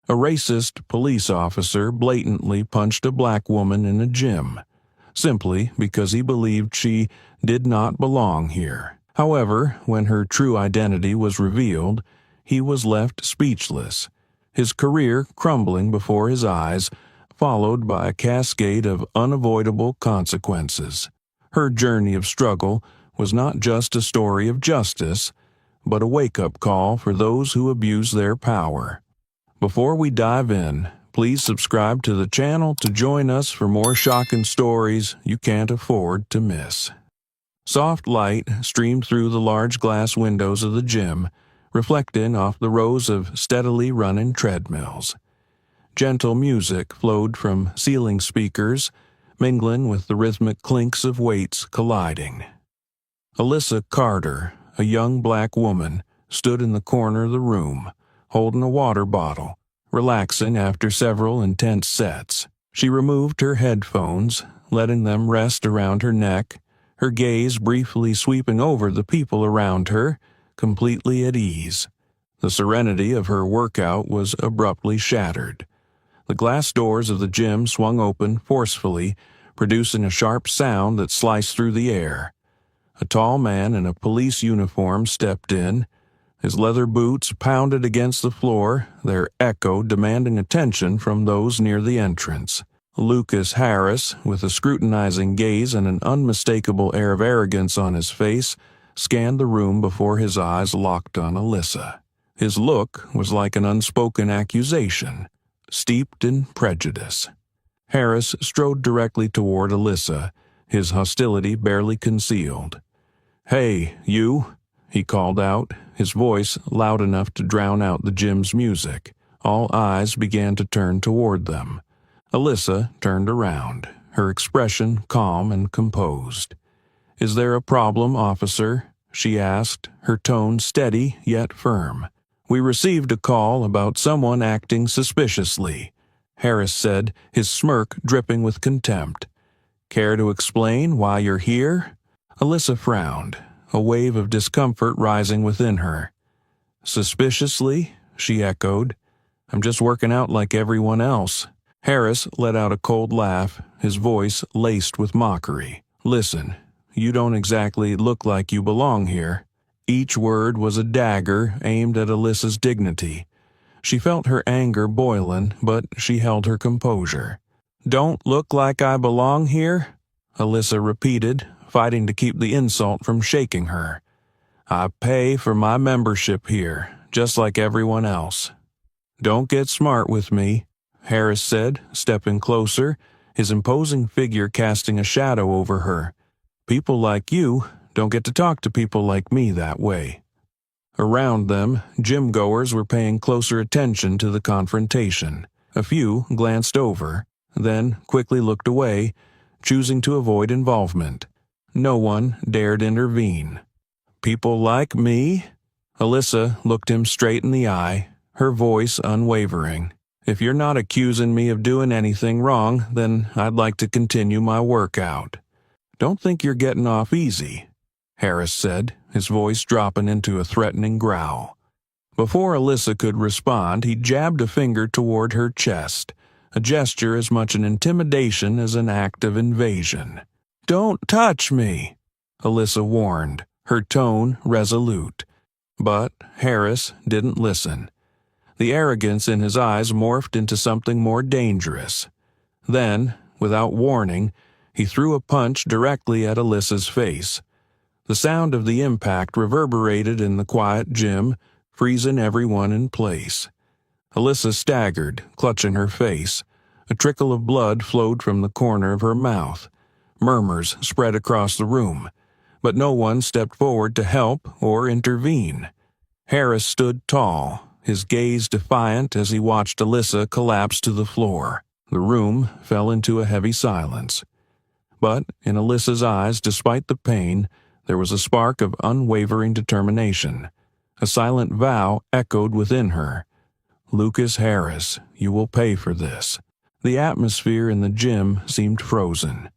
A racist police officer blatantly punched a black woman in a gym, simply because he believed she did not belong here. However, when her true identity was revealed, he was left speechless, his career crumbling before his eyes, followed by a cascade of unavoidable consequences. Her journey of struggle was not just a story of justice, but a wake-up call for those who abuse their power. Before we dive in, please subscribe to the channel to join us for more shocking stories you can't afford to miss. Soft light streamed through the large glass windows of the gym, reflecting off the rows of steadily running treadmills. Gentle music flowed from ceiling speakers, mingling with the rhythmic clinks of weights colliding. Alyssa Carter, a young black woman, stood in the corner of the room, holding a water bottle, relaxing after several intense sets. She removed her headphones, letting them rest around her neck, her gaze briefly sweeping over the people around her, completely at ease. The serenity of her workout was abruptly shattered. The glass doors of the gym swung open forcefully, producing a sharp sound that sliced through the air. A tall man in a police uniform stepped in. His leather boots pounded against the floor, their echo demanding attention from those near the entrance. Lucas Harris, with a scrutinizing gaze and an unmistakable air of arrogance on his face, scanned the room before his eyes locked on Alyssa. His look was like an unspoken accusation, steeped in prejudice. Harris strode directly toward Alyssa, his hostility barely concealed. "Hey, you," he called out, his voice loud enough to drown out the gym's music. All eyes began to turn toward them. Alyssa turned around, her expression calm and composed. "Is there a problem, officer?" she asked, her tone steady yet firm. "We received a call about someone acting suspiciously," Harris said, his smirk dripping with contempt. "Care to explain why you're here?" Alyssa frowned, a wave of discomfort rising within her. "Suspiciously?" she echoed. "I'm just working out like everyone else." Harris let out a cold laugh, his voice laced with mockery. "Listen, you don't exactly look like you belong here." Each word was a dagger aimed at Alyssa's dignity. She felt her anger boiling, but she held her composure. "Don't look like I belong here?" Alyssa repeated, fighting to keep the insult from shaking her. "I pay for my membership here, just like everyone else." "Don't get smart with me," Harris said, stepping closer, his imposing figure casting a shadow over her. "People like you don't get to talk to people like me that way." Around them, gym-goers were paying closer attention to the confrontation. A few glanced over, then quickly looked away, choosing to avoid involvement. No one dared intervene. "People like me?" Alyssa looked him straight in the eye, her voice unwavering. "If you're not accusing me of doing anything wrong, then I'd like to continue my workout." "Don't think you're getting off easy," Harris said, his voice dropping into a threatening growl. Before Alyssa could respond, he jabbed a finger toward her chest, a gesture as much an intimidation as an act of invasion. "Don't touch me," Alyssa warned, her tone resolute. But Harris didn't listen. The arrogance in his eyes morphed into something more dangerous. Then, without warning, he threw a punch directly at Alyssa's face. The sound of the impact reverberated in the quiet gym, freezing everyone in place. Alyssa staggered, clutching her face. A trickle of blood flowed from the corner of her mouth. Murmurs spread across the room, but no one stepped forward to help or intervene. Harris stood tall, his gaze defiant as he watched Alyssa collapse to the floor. The room fell into a heavy silence. But in Alyssa's eyes, despite the pain, there was a spark of unwavering determination. A silent vow echoed within her. "Lucas Harris, you will pay for this." The atmosphere in the gym seemed frozen.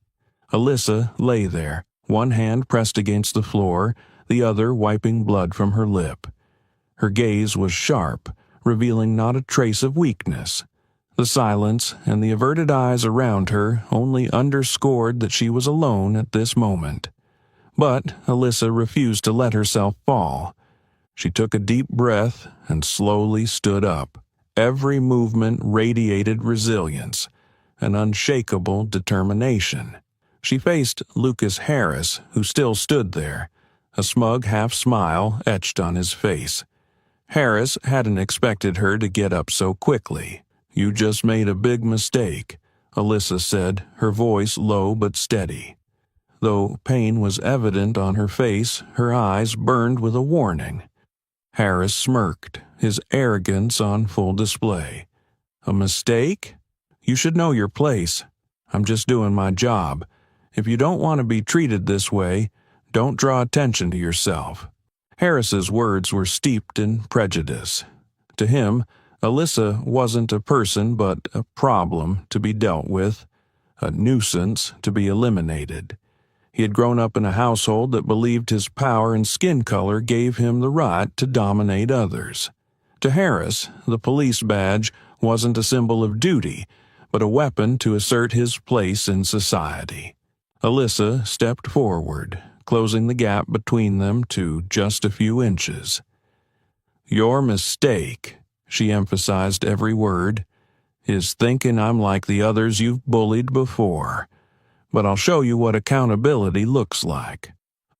Alyssa lay there, one hand pressed against the floor, the other wiping blood from her lip. Her gaze was sharp, revealing not a trace of weakness. The silence and the averted eyes around her only underscored that she was alone at this moment. But Alyssa refused to let herself fall. She took a deep breath and slowly stood up. Every movement radiated resilience, an unshakable determination. She faced Lucas Harris, who still stood there, a smug half-smile etched on his face. Harris hadn't expected her to get up so quickly. "You just made a big mistake," Alyssa said, her voice low but steady. Though pain was evident on her face, her eyes burned with a warning. Harris smirked, his arrogance on full display. "A mistake? You should know your place. I'm just doing my job. If you don't want to be treated this way, don't draw attention to yourself." Harris's words were steeped in prejudice. To him, Alyssa wasn't a person but a problem to be dealt with, a nuisance to be eliminated. He had grown up in a household that believed his power and skin color gave him the right to dominate others. To Harris, the police badge wasn't a symbol of duty, but a weapon to assert his place in society. Alyssa stepped forward, closing the gap between them to just a few inches. "Your mistake," she emphasized every word, "is thinking I'm like the others you've bullied before. But I'll show you what accountability looks like."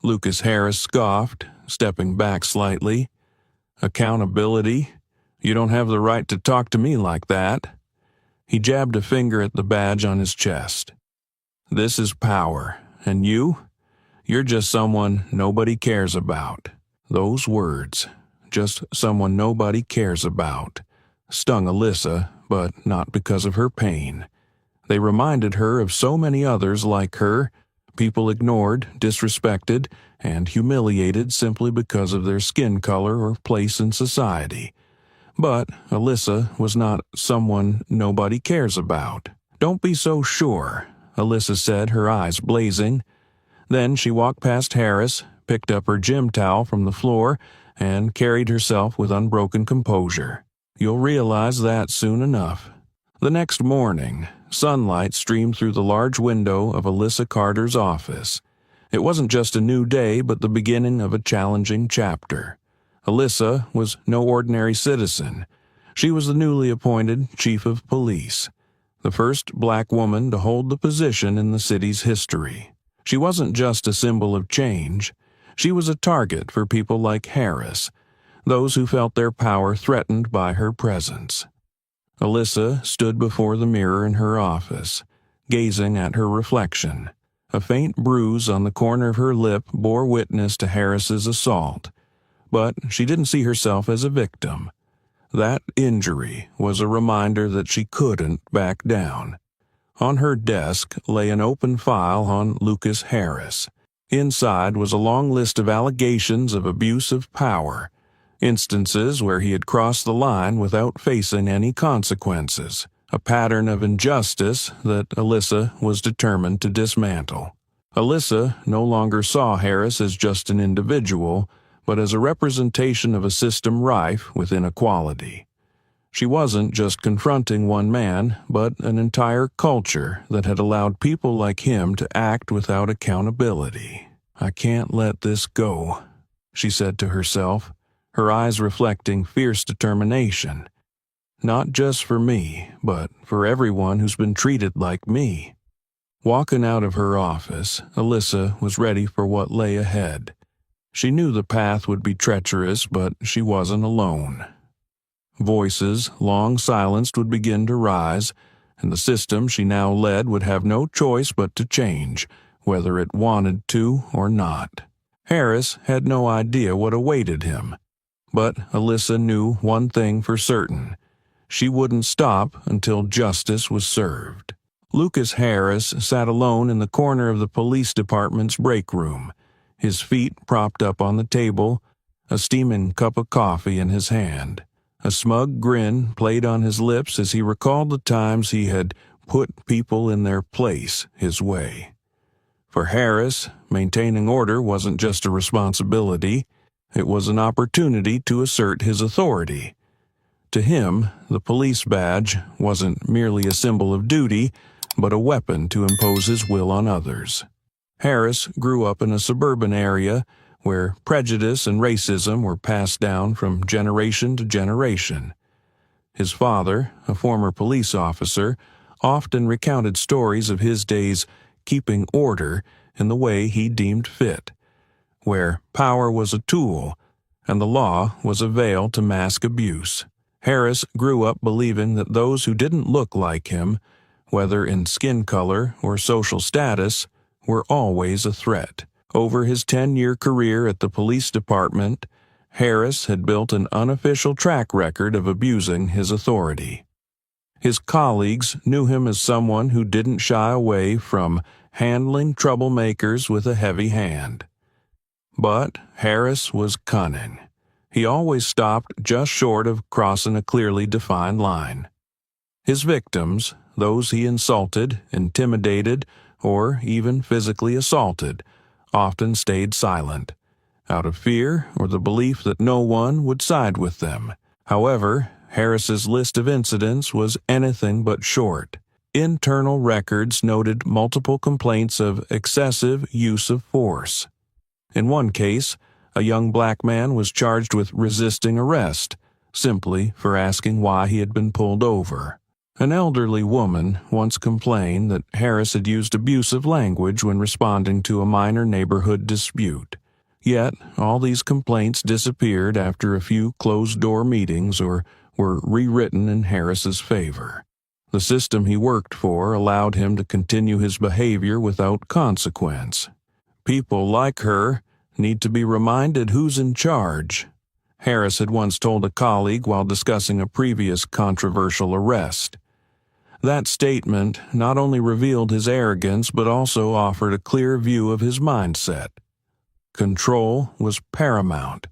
Lucas Harris scoffed, stepping back slightly. "Accountability? You don't have the right to talk to me like that." He jabbed a finger at the badge on his chest. "This is power, and you're just someone nobody cares about." Those words, "just someone nobody cares about," stung Alyssa, but not because of her pain. They reminded her of so many others like her, people ignored, disrespected, and humiliated simply because of their skin color or place in society. But Alyssa was not someone nobody cares about. "Don't be so sure," Alyssa said, her eyes blazing. Then she walked past Harris, picked up her gym towel from the floor, and carried herself with unbroken composure. "You'll realize that soon enough." The next morning, sunlight streamed through the large window of Alyssa Carter's office. It wasn't just a new day, but the beginning of a challenging chapter. Alyssa was no ordinary citizen. She was the newly appointed chief of police, the first black woman to hold the position in the city's history. She wasn't just a symbol of change. She was a target for people like Harris, those who felt their power threatened by her presence. Alyssa stood before the mirror in her office, gazing at her reflection. A faint bruise on the corner of her lip bore witness to Harris's assault, but she didn't see herself as a victim. That injury was a reminder that she couldn't back down. On her desk lay an open file on Lucas Harris. Inside was a long list of allegations of abuse of power, instances where he had crossed the line without facing any consequences, a pattern of injustice that Alyssa was determined to dismantle. Alyssa no longer saw Harris as just an individual, but as a representation of a system rife with inequality. She wasn't just confronting one man, but an entire culture that had allowed people like him to act without accountability. "I can't let this go," she said to herself, her eyes reflecting fierce determination. "Not just for me, but for everyone who's been treated like me." Walking out of her office, Alyssa was ready for what lay ahead. She knew the path would be treacherous, but she wasn't alone. Voices, long silenced, would begin to rise, and the system she now led would have no choice but to change, whether it wanted to or not. Harris had no idea what awaited him, but Alyssa knew one thing for certain. She wouldn't stop until justice was served. Lucas Harris sat alone in the corner of the police department's break room, his feet propped up on the table, a steaming cup of coffee in his hand. A smug grin played on his lips as he recalled the times he had put people in their place his way. For Harris, maintaining order wasn't just a responsibility, it was an opportunity to assert his authority. To him, the police badge wasn't merely a symbol of duty, but a weapon to impose his will on others. Harris grew up in a suburban area where prejudice and racism were passed down from generation to generation. His father, a former police officer, often recounted stories of his days keeping order in the way he deemed fit, where power was a tool and the law was a veil to mask abuse. Harris grew up believing that those who didn't look like him, whether in skin color or social status, were always a threat. Over his 10-year career at the police department, Harris had built an unofficial track record of abusing his authority. His colleagues knew him as someone who didn't shy away from handling troublemakers with a heavy hand. But Harris was cunning. He always stopped just short of crossing a clearly defined line. His victims, those he insulted, intimidated, or even physically assaulted, often stayed silent, out of fear or the belief that no one would side with them. However, Harris's list of incidents was anything but short. Internal records noted multiple complaints of excessive use of force. In one case, a young black man was charged with resisting arrest, simply for asking why he had been pulled over. An elderly woman once complained that Harris had used abusive language when responding to a minor neighborhood dispute. Yet, all these complaints disappeared after a few closed-door meetings or were rewritten in Harris's favor. The system he worked for allowed him to continue his behavior without consequence. People like her need to be reminded who's in charge. Harris had once told a colleague while discussing a previous controversial arrest. That statement not only revealed his arrogance but also offered a clear view of his mindset. Control was paramount,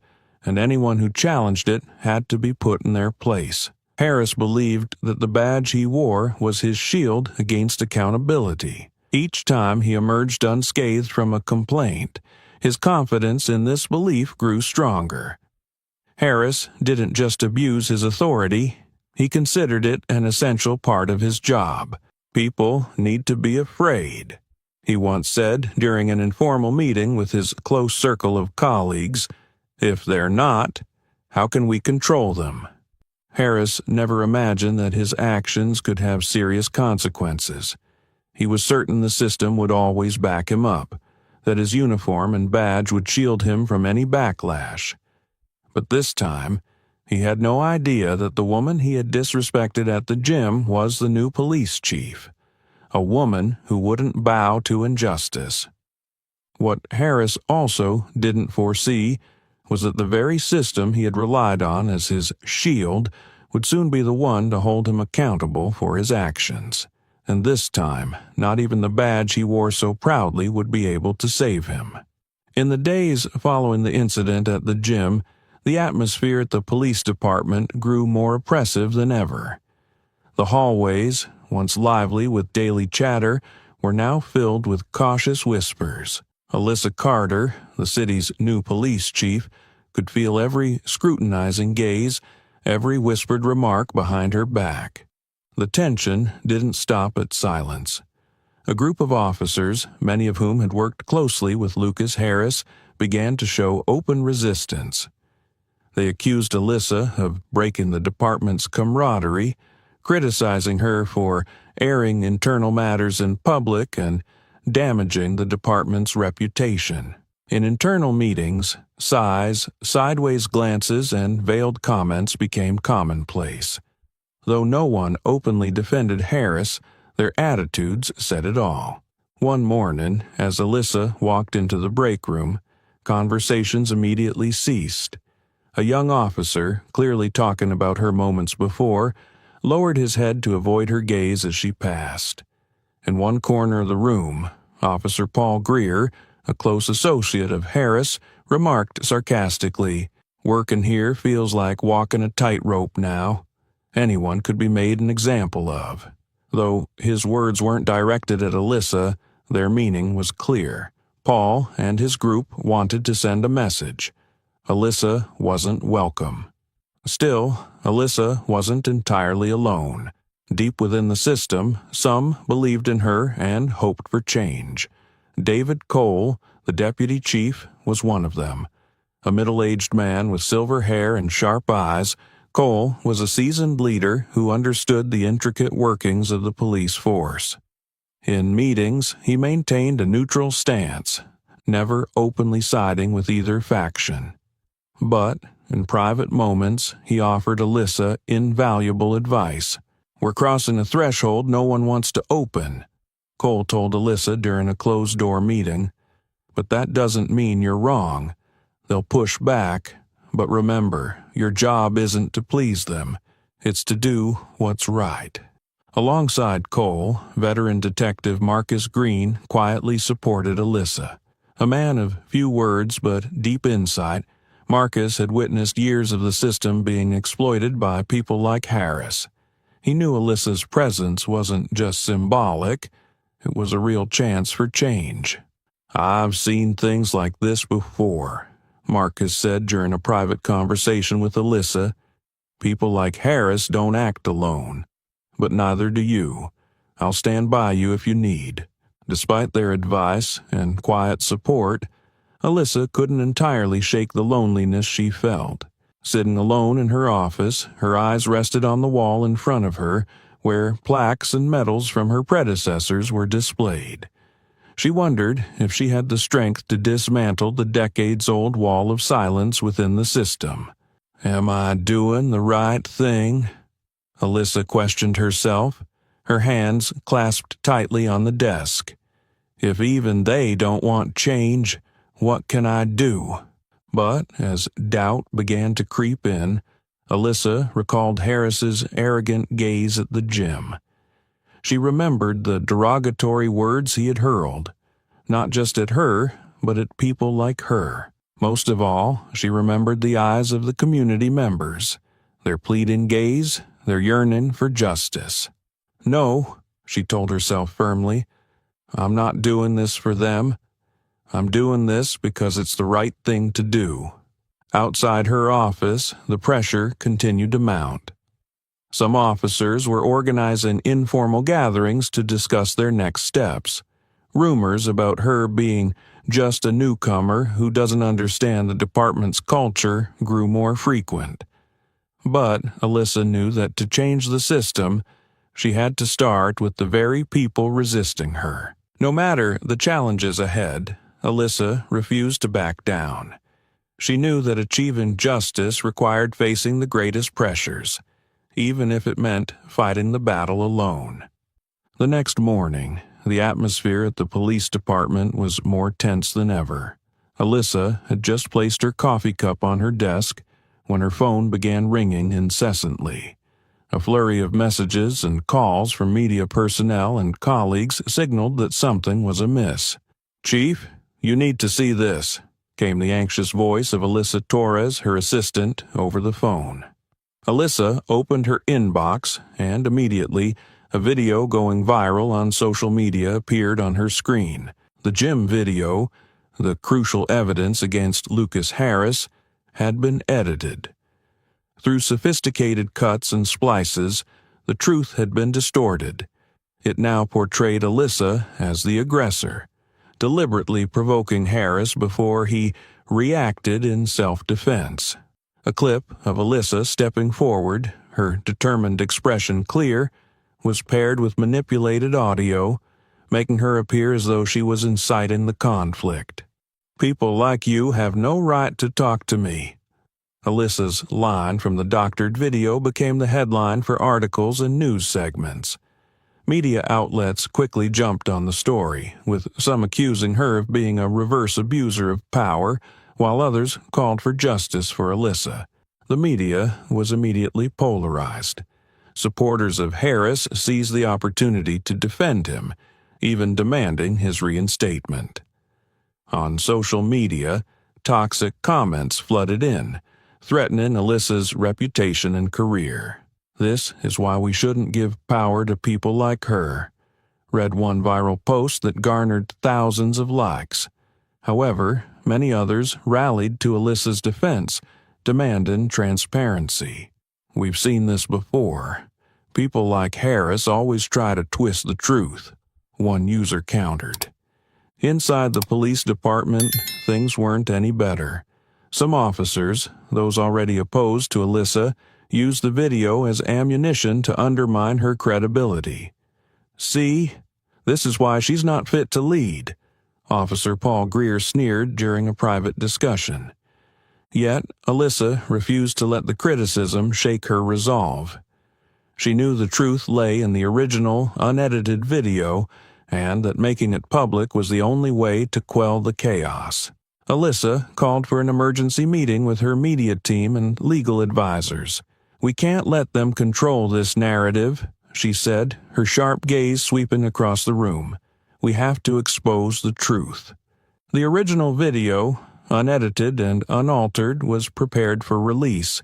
and anyone who challenged it had to be put in their place. Harris believed that the badge he wore was his shield against accountability. Each time he emerged unscathed from a complaint, his confidence in this belief grew stronger. Harris didn't just abuse his authority, he considered it an essential part of his job. People need to be afraid, he once said during an informal meeting with his close circle of colleagues. If they're not, how can we control them? Harris never imagined that his actions could have serious consequences. He was certain the system would always back him up, that his uniform and badge would shield him from any backlash. But this time, he had no idea that the woman he had disrespected at the gym was the new police chief, a woman who wouldn't bow to injustice. What Harris also didn't foresee was that the very system he had relied on as his shield would soon be the one to hold him accountable for his actions. And this time, not even the badge he wore so proudly would be able to save him. In the days following the incident at the gym, the atmosphere at the police department grew more oppressive than ever. The hallways, once lively with daily chatter, were now filled with cautious whispers. Alyssa Carter, the city's new police chief, could feel every scrutinizing gaze, every whispered remark behind her back. The tension didn't stop at silence. A group of officers, many of whom had worked closely with Lucas Harris, began to show open resistance. They accused Alyssa of breaking the department's camaraderie, criticizing her for airing internal matters in public and damaging the department's reputation. In internal meetings, sighs, sideways glances, and veiled comments became commonplace. Though no one openly defended Harris, their attitudes said it all. One morning, as Alyssa walked into the break room, conversations immediately ceased. A young officer, clearly talking about her moments before, lowered his head to avoid her gaze as she passed. In one corner of the room, Officer Paul Greer, a close associate of Harris, remarked sarcastically, "Working here feels like walking a tightrope now. Anyone could be made an example of." Though his words weren't directed at Alyssa, their meaning was clear. Paul and his group wanted to send a message. Alyssa wasn't welcome. Still, Alyssa wasn't entirely alone. Deep within the system, some believed in her and hoped for change. David Cole, the deputy chief, was one of them. A middle-aged man with silver hair and sharp eyes, Cole was a seasoned leader who understood the intricate workings of the police force. In meetings, he maintained a neutral stance, never openly siding with either faction. But, in private moments, he offered Alyssa invaluable advice. "We're crossing a threshold no one wants to open," Cole told Alyssa during a closed-door meeting. "But that doesn't mean you're wrong. They'll push back, but remember, your job isn't to please them. It's to do what's right." Alongside Cole, veteran detective Marcus Green quietly supported Alyssa. A man of few words but deep insight, Marcus had witnessed years of the system being exploited by people like Harris. He knew Alyssa's presence wasn't just symbolic, it was a real chance for change. "I've seen things like this before," Marcus said during a private conversation with Alyssa. "People like Harris don't act alone. But neither do you. I'll stand by you if you need." Despite their advice and quiet support, Alyssa couldn't entirely shake the loneliness she felt. Sitting alone in her office, her eyes rested on the wall in front of her, where plaques and medals from her predecessors were displayed. She wondered if she had the strength to dismantle the decades-old wall of silence within the system. "Am I doing the right thing?" Alyssa questioned herself, her hands clasped tightly on the desk. "If even they don't want change, what can I do?" But as doubt began to creep in, Alyssa recalled Harris's arrogant gaze at the gym. She remembered the derogatory words he had hurled, not just at her, but at people like her. Most of all, she remembered the eyes of the community members, their pleading gaze, their yearning for justice. "No," she told herself firmly, "I'm not doing this for them. I'm doing this because it's the right thing to do." Outside her office, the pressure continued to mount. Some officers were organizing informal gatherings to discuss their next steps. Rumors about her being just a newcomer who doesn't understand the department's culture grew more frequent. But Alyssa knew that to change the system, she had to start with the very people resisting her. No matter the challenges ahead, Alyssa refused to back down. She knew that achieving justice required facing the greatest pressures, even if it meant fighting the battle alone. The next morning, the atmosphere at the police department was more tense than ever. Alyssa had just placed her coffee cup on her desk when her phone began ringing incessantly. A flurry of messages and calls from media personnel and colleagues signaled that something was amiss. "Chief, you need to see this," came the anxious voice of Alyssa Torres, her assistant, over the phone. Alyssa opened her inbox, and immediately, a video going viral on social media appeared on her screen. The gym video, the crucial evidence against Lucas Harris, had been edited. Through sophisticated cuts and splices, the truth had been distorted. It now portrayed Alyssa as the aggressor, deliberately provoking Harris before he reacted in self-defense. A clip of Alyssa stepping forward, her determined expression clear, was paired with manipulated audio, making her appear as though she was inciting the conflict. "People like you have no right to talk to me." Alyssa's line from the doctored video became the headline for articles and news segments. Media outlets quickly jumped on the story, with some accusing her of being a reverse abuser of power, while others called for justice for Alyssa. The media was immediately polarized. Supporters of Harris seized the opportunity to defend him, even demanding his reinstatement. On social media, toxic comments flooded in, threatening Alyssa's reputation and career. "This is why we shouldn't give power to people like her," read one viral post that garnered thousands of likes. However, many others rallied to Alyssa's defense, demanding transparency. "We've seen this before. People like Harris always try to twist the truth," one user countered. Inside the police department, things weren't any better. Some officers, those already opposed to Alyssa, used the video as ammunition to undermine her credibility. "See? This is why she's not fit to lead," Officer Paul Greer sneered during a private discussion. Yet, Alyssa refused to let the criticism shake her resolve. She knew the truth lay in the original, unedited video, and that making it public was the only way to quell the chaos. Alyssa called for an emergency meeting with her media team and legal advisors. "We can't let them control this narrative," she said, her sharp gaze sweeping across the room. "We have to expose the truth." The original video, unedited and unaltered, was prepared for release.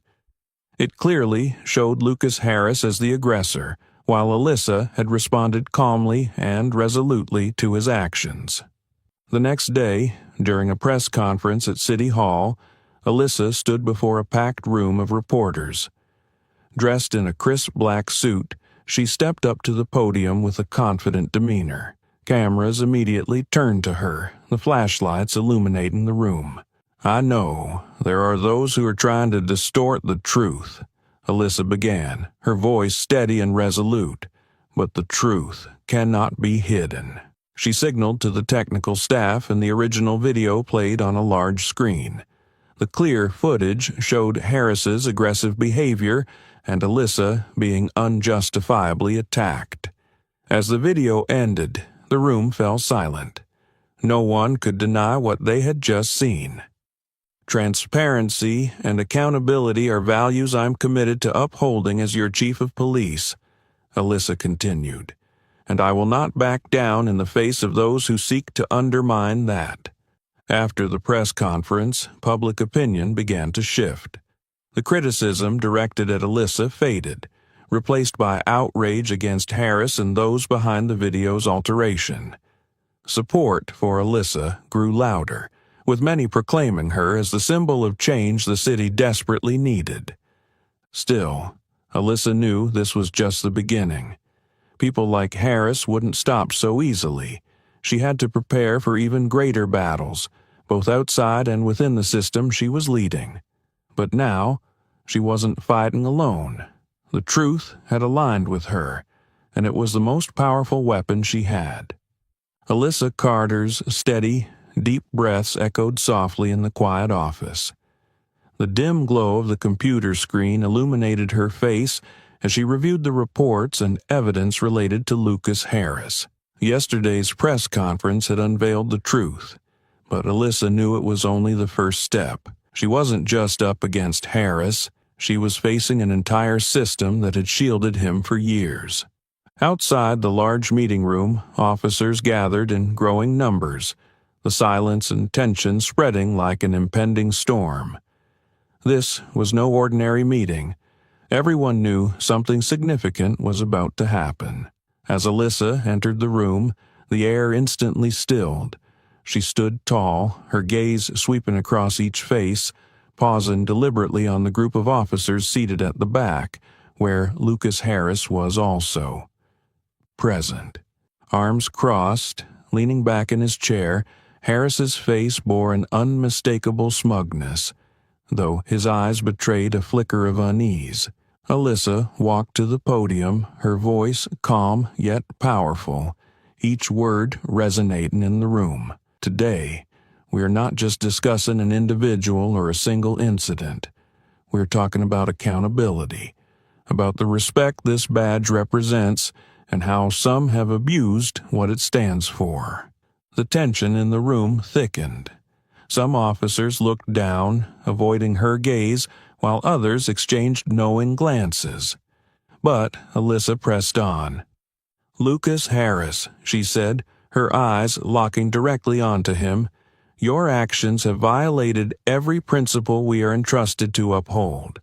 It clearly showed Lucas Harris as the aggressor, while Alyssa had responded calmly and resolutely to his actions. The next day, during a press conference at City Hall, Alyssa stood before a packed room of reporters. Dressed in a crisp black suit, she stepped up to the podium with a confident demeanor. Cameras immediately turned to her, the flashlights illuminating the room. "I know there are those who are trying to distort the truth," Alyssa began, her voice steady and resolute. "But the truth cannot be hidden." She signaled to the technical staff, and the original video played on a large screen. The clear footage showed Harris's aggressive behavior and Alyssa being unjustifiably attacked. As the video ended, the room fell silent. No one could deny what they had just seen. "Transparency and accountability are values I'm committed to upholding as your chief of police," Alyssa continued, "and I will not back down in the face of those who seek to undermine that." After the press conference, public opinion began to shift. The criticism directed at Alyssa faded, replaced by outrage against Harris and those behind the video's alteration. Support for Alyssa grew louder, with many proclaiming her as the symbol of change the city desperately needed. Still, Alyssa knew this was just the beginning. People like Harris wouldn't stop so easily. She had to prepare for even greater battles, both outside and within the system she was leading. But now, she wasn't fighting alone. The truth had aligned with her, and it was the most powerful weapon she had. Alyssa Carter's steady, deep breaths echoed softly in the quiet office. The dim glow of the computer screen illuminated her face as she reviewed the reports and evidence related to Lucas Harris. Yesterday's press conference had unveiled the truth, but Alyssa knew it was only the first step. She wasn't just up against Harris, she was facing an entire system that had shielded him for years. Outside the large meeting room, officers gathered in growing numbers, the silence and tension spreading like an impending storm. This was no ordinary meeting. Everyone knew something significant was about to happen. As Alyssa entered the room, the air instantly stilled. She stood tall, her gaze sweeping across each face, pausing deliberately on the group of officers seated at the back, where Lucas Harris was also present. Arms crossed, leaning back in his chair, Harris's face bore an unmistakable smugness, though his eyes betrayed a flicker of unease. Alyssa walked to the podium, her voice calm yet powerful, each word resonating in the room. "Today, we are not just discussing an individual or a single incident. We're talking about accountability, about the respect this badge represents, and how some have abused what it stands for." The tension in the room thickened. Some officers looked down, avoiding her gaze, while others exchanged knowing glances. But Alyssa pressed on. "Lucas Harris," she said, her eyes locking directly onto him, "your actions have violated every principle we are entrusted to uphold.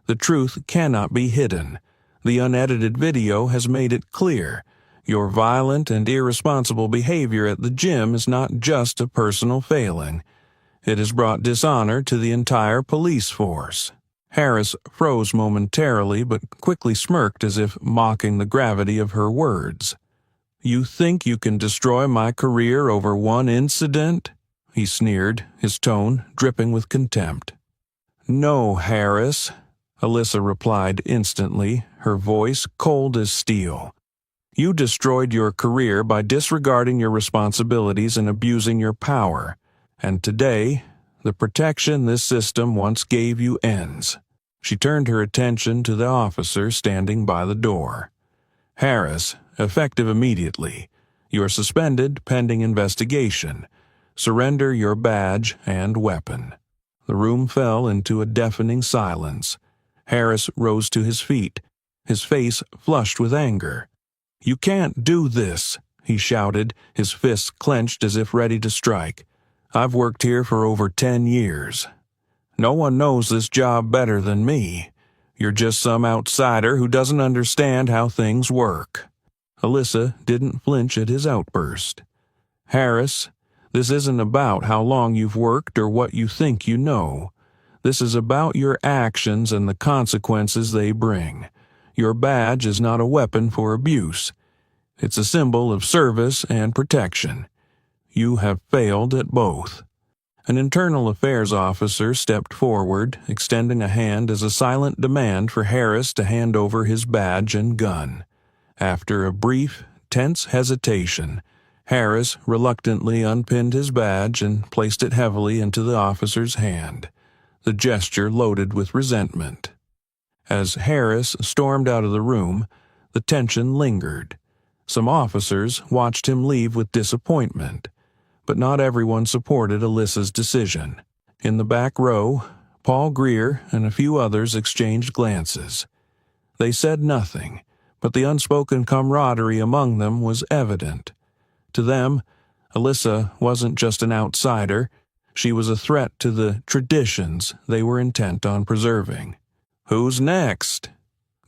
The truth cannot be hidden. The unedited video has made it clear. Your violent and irresponsible behavior at the gym is not just a personal failing. It has brought dishonor to the entire police force." Harris froze momentarily but quickly smirked as if mocking the gravity of her words. "You think you can destroy my career over one incident?" he sneered, his tone dripping with contempt. "No, Harris," Alyssa replied instantly, her voice cold as steel. "You destroyed your career by disregarding your responsibilities and abusing your power. And today, the protection this system once gave you ends." She turned her attention to the officer standing by the door. "Harris, effective immediately. You are suspended pending investigation. Surrender your badge and weapon." The room fell into a deafening silence. Harris rose to his feet, his face flushed with anger. "You can't do this," he shouted, his fists clenched as if ready to strike. "I've worked here for over 10 years. No one knows this job better than me. You're just some outsider who doesn't understand how things work." Alyssa didn't flinch at his outburst. "Harris, this isn't about how long you've worked or what you think you know. This is about your actions and the consequences they bring. Your badge is not a weapon for abuse. It's a symbol of service and protection. You have failed at both." An internal affairs officer stepped forward, extending a hand as a silent demand for Harris to hand over his badge and gun. After a brief, tense hesitation, Harris reluctantly unpinned his badge and placed it heavily into the officer's hand, the gesture loaded with resentment. As Harris stormed out of the room, the tension lingered. Some officers watched him leave with disappointment, but not everyone supported Alyssa's decision. In the back row, Paul Greer and a few others exchanged glances. They said nothing, but the unspoken camaraderie among them was evident. To them, Alyssa wasn't just an outsider, she was a threat to the traditions they were intent on preserving. "Who's next?"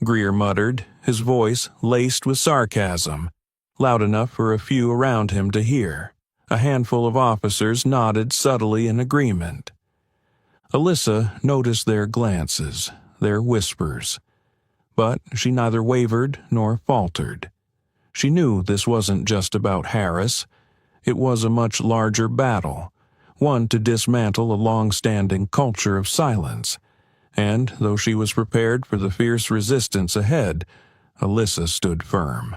Greer muttered, his voice laced with sarcasm, loud enough for a few around him to hear. A handful of officers nodded subtly in agreement. Alyssa noticed their glances, their whispers, but she neither wavered nor faltered. She knew this wasn't just about Harris. It was a much larger battle, one to dismantle a long-standing culture of silence. And though she was prepared for the fierce resistance ahead, Alyssa stood firm.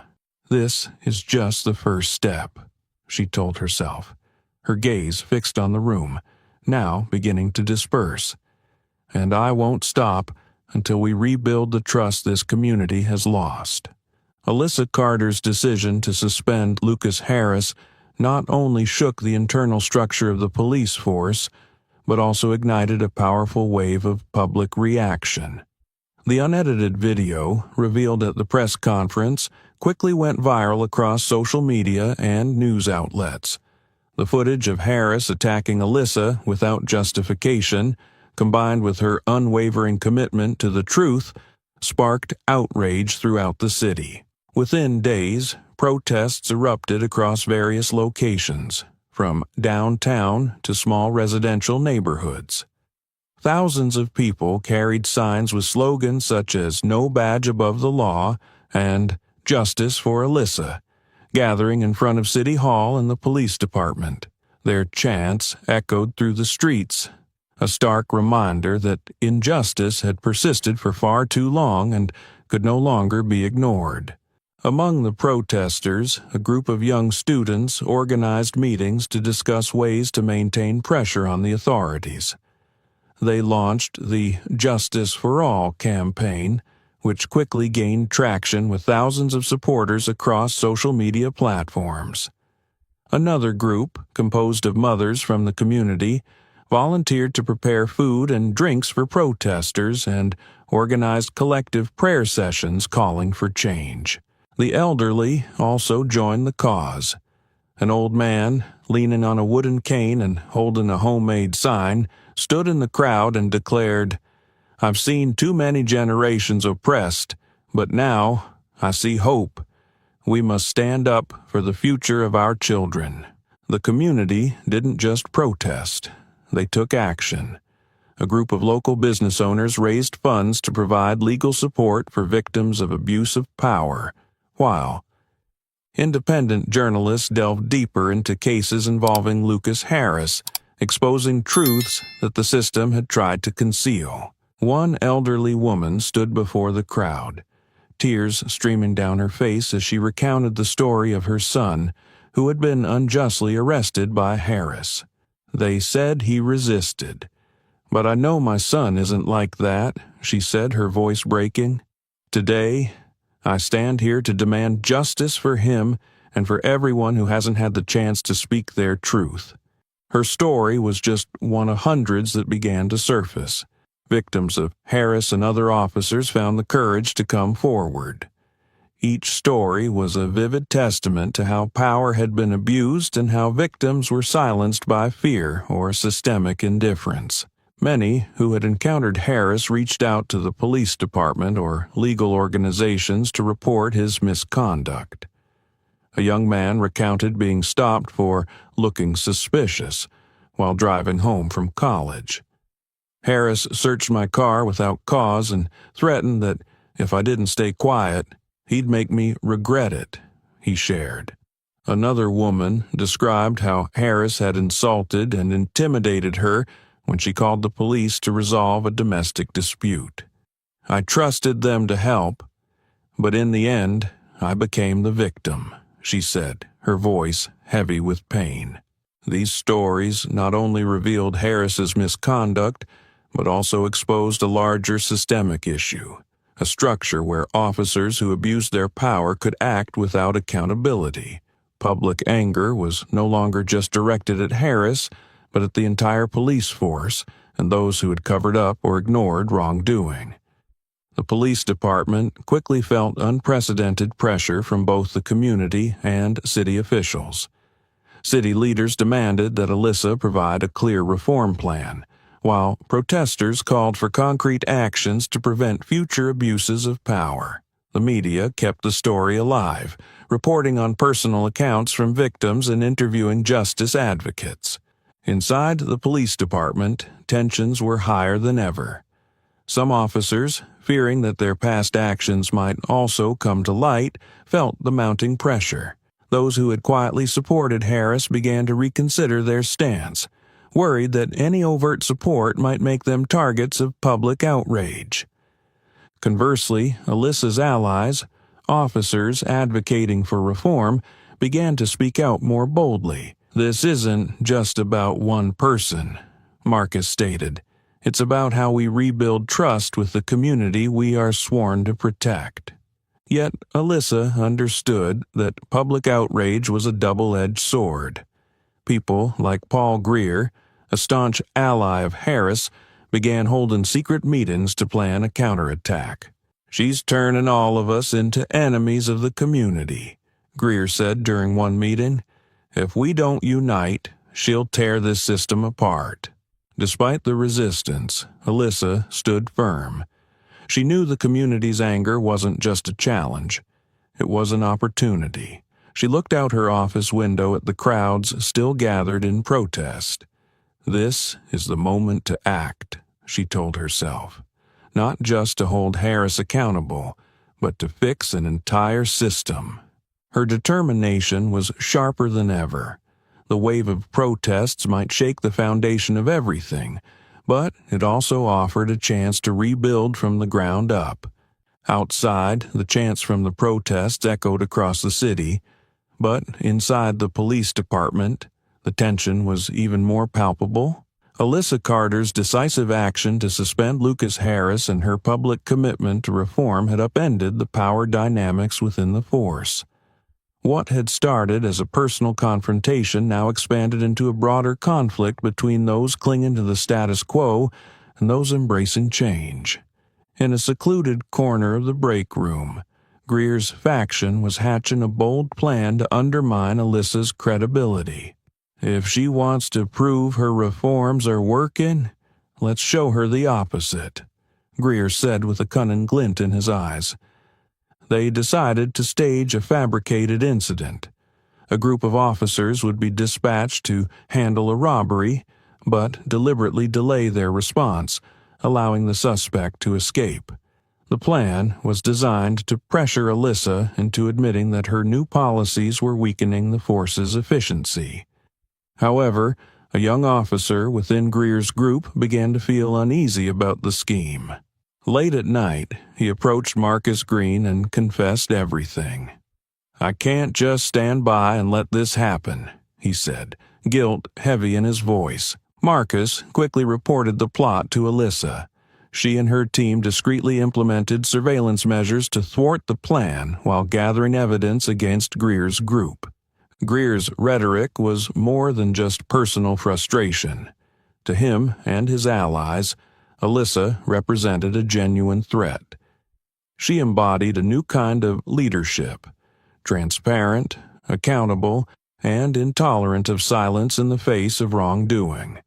"This is just the first step," she told herself, her gaze fixed on the room, now beginning to disperse. "And I won't stop until we rebuild the trust this community has lost." Alyssa Carter's decision to suspend Lucas Harris not only shook the internal structure of the police force, but also ignited a powerful wave of public reaction. The unedited video, revealed at the press conference, quickly went viral across social media and news outlets. The footage of Harris attacking Alyssa without justification, combined with her unwavering commitment to the truth, sparked outrage throughout the city. Within days, protests erupted across various locations, from downtown to small residential neighborhoods. Thousands of people carried signs with slogans such as "No Badge Above the Law" and "Justice for Alyssa," gathering in front of City Hall and the police department. Their chants echoed through the streets, a stark reminder that injustice had persisted for far too long and could no longer be ignored. Among the protesters, a group of young students organized meetings to discuss ways to maintain pressure on the authorities. They launched the Justice for All campaign, which quickly gained traction with thousands of supporters across social media platforms. Another group, composed of mothers from the community, volunteered to prepare food and drinks for protesters and organized collective prayer sessions calling for change. The elderly also joined the cause. An old man, leaning on a wooden cane and holding a homemade sign, stood in the crowd and declared, "I've seen too many generations oppressed, but now I see hope. We must stand up for the future of our children." The community didn't just protest. they took action. A group of local business owners raised funds to provide legal support for victims of abuse of power, while independent journalists delved deeper into cases involving Lucas Harris, exposing truths that the system had tried to conceal. One elderly woman stood before the crowd, tears streaming down her face as she recounted the story of her son, who had been unjustly arrested by Harris. "They said he resisted. But I know my son isn't like that," she said, her voice breaking. "Today, I stand here to demand justice for him and for everyone who hasn't had the chance to speak their truth." Her story was just one of hundreds that began to surface. Victims of Harris and other officers found the courage to come forward. Each story was a vivid testament to how power had been abused and how victims were silenced by fear or systemic indifference. Many who had encountered Harris reached out to the police department or legal organizations to report his misconduct. A young man recounted being stopped for looking suspicious while driving home from college. "Harris searched my car without cause and threatened that if I didn't stay quiet, he'd make me regret it," he shared. Another woman described how Harris had insulted and intimidated her when she called the police to resolve a domestic dispute. "I trusted them to help, but in the end, I became the victim," she said, her voice heavy with pain. These stories not only revealed Harris's misconduct, but also exposed a larger systemic issue, a structure where officers who abused their power could act without accountability. Public anger was no longer just directed at Harris, but at the entire police force and those who had covered up or ignored wrongdoing. The police department quickly felt unprecedented pressure from both the community and city officials. City leaders demanded that Alyssa provide a clear reform plan, while protesters called for concrete actions to prevent future abuses of power. The media kept the story alive, reporting on personal accounts from victims and interviewing justice advocates. Inside the police department, tensions were higher than ever. Some officers, fearing that their past actions might also come to light, felt the mounting pressure. Those who had quietly supported Harris began to reconsider their stance, worried that any overt support might make them targets of public outrage. Conversely, Alyssa's allies, officers advocating for reform, began to speak out more boldly. "This isn't just about one person," Marcus stated. "It's about how we rebuild trust with the community we are sworn to protect." Yet Alyssa understood that public outrage was a double-edged sword. People like Paul Greer, a staunch ally of Harris, began holding secret meetings to plan a counterattack. "She's turning all of us into enemies of the community," Greer said during one meeting. "If we don't unite, she'll tear this system apart." Despite the resistance, Alyssa stood firm. She knew the community's anger wasn't just a challenge. It was an opportunity. She looked out her office window at the crowds still gathered in protest. "This is the moment to act," she told herself. Not just to hold Harris accountable, but to fix an entire system. Her determination was sharper than ever. The wave of protests might shake the foundation of everything, but it also offered a chance to rebuild from the ground up. Outside, the chants from the protests echoed across the city, but inside the police department, the tension was even more palpable. Alyssa Carter's decisive action to suspend Lucas Harris and her public commitment to reform had upended the power dynamics within the force. What had started as a personal confrontation now expanded into a broader conflict between those clinging to the status quo and those embracing change. In a secluded corner of the break room, Greer's faction was hatching a bold plan to undermine Alyssa's credibility. "If she wants to prove her reforms are working, let's show her the opposite," Greer said with a cunning glint in his eyes. They decided to stage a fabricated incident. A group of officers would be dispatched to handle a robbery, but deliberately delay their response, allowing the suspect to escape. The plan was designed to pressure Alyssa into admitting that her new policies were weakening the force's efficiency. However, a young officer within Greer's group began to feel uneasy about the scheme. Late at night, he approached Marcus Green and confessed everything. "I can't just stand by and let this happen," he said, guilt heavy in his voice. Marcus quickly reported the plot to Alyssa. She and her team discreetly implemented surveillance measures to thwart the plan while gathering evidence against Greer's group. Greer's rhetoric was more than just personal frustration. To him and his allies, Alyssa represented a genuine threat. She embodied a new kind of leadership, transparent, accountable, and intolerant of silence in the face of wrongdoing.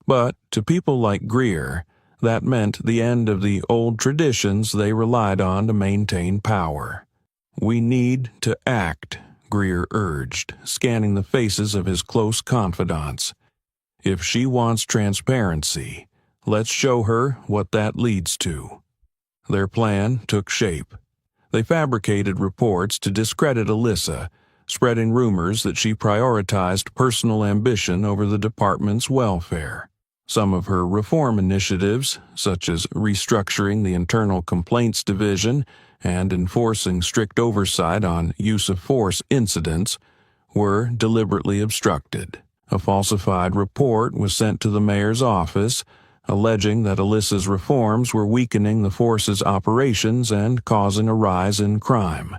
But to people like Greer, that meant the end of the old traditions they relied on to maintain power. "We need to act," Greer urged, scanning the faces of his close confidants. "If she wants transparency, let's show her what that leads to." Their plan took shape. They fabricated reports to discredit Alyssa, spreading rumors that she prioritized personal ambition over the department's welfare. Some of her reform initiatives, such as restructuring the Internal Complaints Division and enforcing strict oversight on use-of-force incidents, were deliberately obstructed. A falsified report was sent to the mayor's office, alleging that Alyssa's reforms were weakening the force's operations and causing a rise in crime.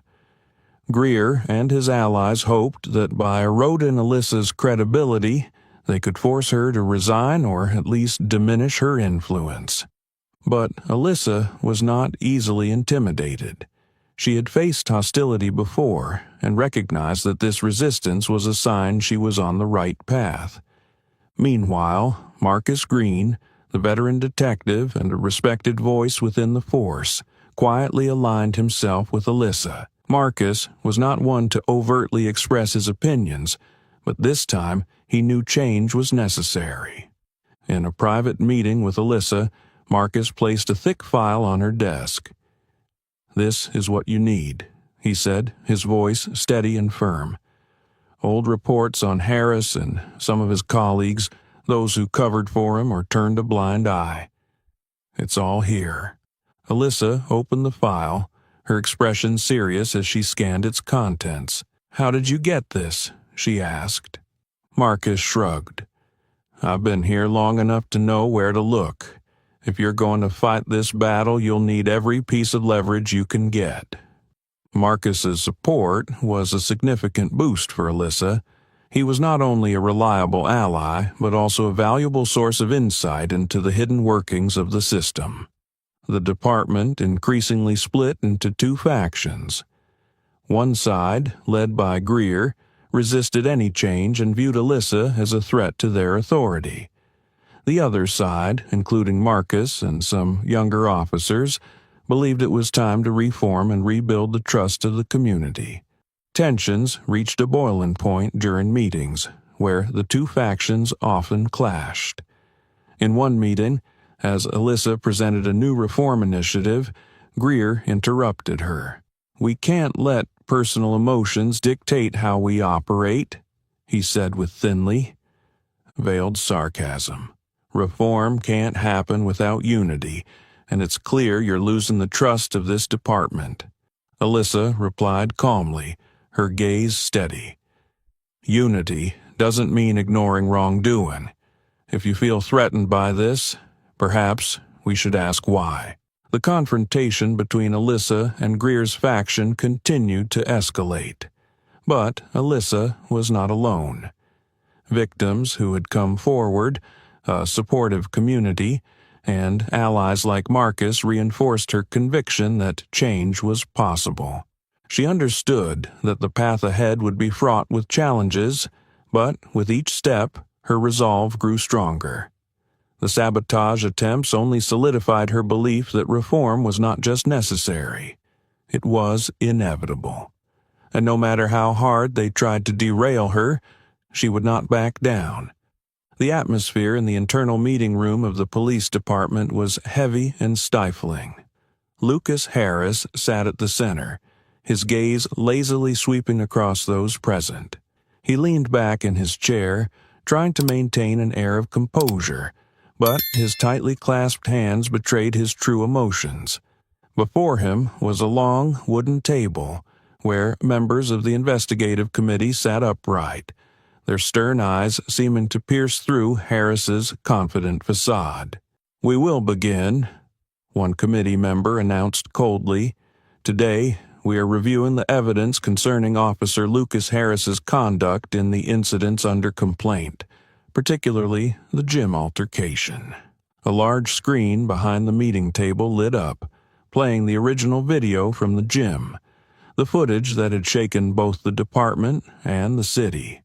Greer and his allies hoped that by eroding Alyssa's credibility, they could force her to resign or at least diminish her influence. But Alyssa was not easily intimidated. She had faced hostility before and recognized that this resistance was a sign she was on the right path. Meanwhile, Marcus Green, the veteran detective and a respected voice within the force, quietly aligned himself with Alyssa. Marcus was not one to overtly express his opinions, but this time he knew change was necessary. In a private meeting with Alyssa, Marcus placed a thick file on her desk. "This is what you need," he said, his voice steady and firm. "Old reports on Harris and some of his colleagues, those who covered for him or turned a blind eye. It's all here." Alyssa opened the file, her expression serious as she scanned its contents. "How did you get this?" she asked. Marcus shrugged. "I've been here long enough to know where to look. If you're going to fight this battle, you'll need every piece of leverage you can get." Marcus's support was a significant boost for Alyssa. He was not only a reliable ally, but also a valuable source of insight into the hidden workings of the system. The department increasingly split into two factions. One side, led by Greer, resisted any change and viewed Alyssa as a threat to their authority. The other side, including Marcus and some younger officers, believed it was time to reform and rebuild the trust of the community. Tensions reached a boiling point during meetings, where the two factions often clashed. In one meeting, as Alyssa presented a new reform initiative, Greer interrupted her. "We can't let personal emotions dictate how we operate," he said with thinly veiled sarcasm. "Reform can't happen without unity, and it's clear you're losing the trust of this department." Alyssa replied calmly, her gaze steady. "Unity doesn't mean ignoring wrongdoing. If you feel threatened by this, perhaps we should ask why." The confrontation between Alyssa and Greer's faction continued to escalate. But Alyssa was not alone. Victims who had come forward, a supportive community, and allies like Marcus reinforced her conviction that change was possible. She understood that the path ahead would be fraught with challenges, but with each step, her resolve grew stronger. The sabotage attempts only solidified her belief that reform was not just necessary, it was inevitable. And no matter how hard they tried to derail her, she would not back down. The atmosphere in the internal meeting room of the police department was heavy and stifling. Lucas Harris sat at the center, his gaze lazily sweeping across those present. He leaned back in his chair, trying to maintain an air of composure, but his tightly clasped hands betrayed his true emotions. Before him was a long wooden table, where members of the investigative committee sat upright, their stern eyes seeming to pierce through Harris's confident facade. "We will begin," one committee member announced coldly. "Today, we are reviewing the evidence concerning Officer Lucas Harris's conduct in the incidents under complaint, particularly the gym altercation." A large screen behind the meeting table lit up, playing the original video from the gym, the footage that had shaken both the department and the city.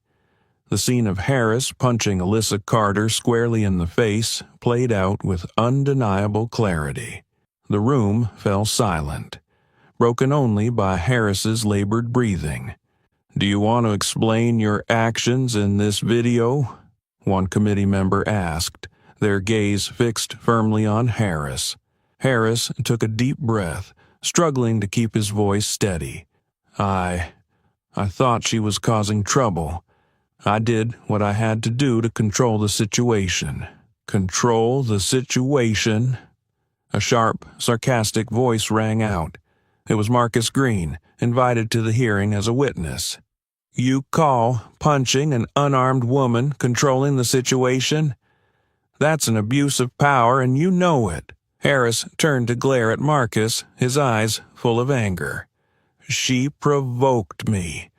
The scene of Harris punching Alyssa Carter squarely in the face played out with undeniable clarity. The room fell silent, broken only by Harris's labored breathing. "Do you want to explain your actions in this video?" one committee member asked, their gaze fixed firmly on Harris. Harris took a deep breath, struggling to keep his voice steady. I thought she was causing trouble. I did what I had to do to control the situation." "Control the situation?" A sharp, sarcastic voice rang out. It was Marcus Green, invited to the hearing as a witness. "You call punching an unarmed woman controlling the situation? That's an abuse of power, and you know it." Harris turned to glare at Marcus, his eyes full of anger. "She provoked me.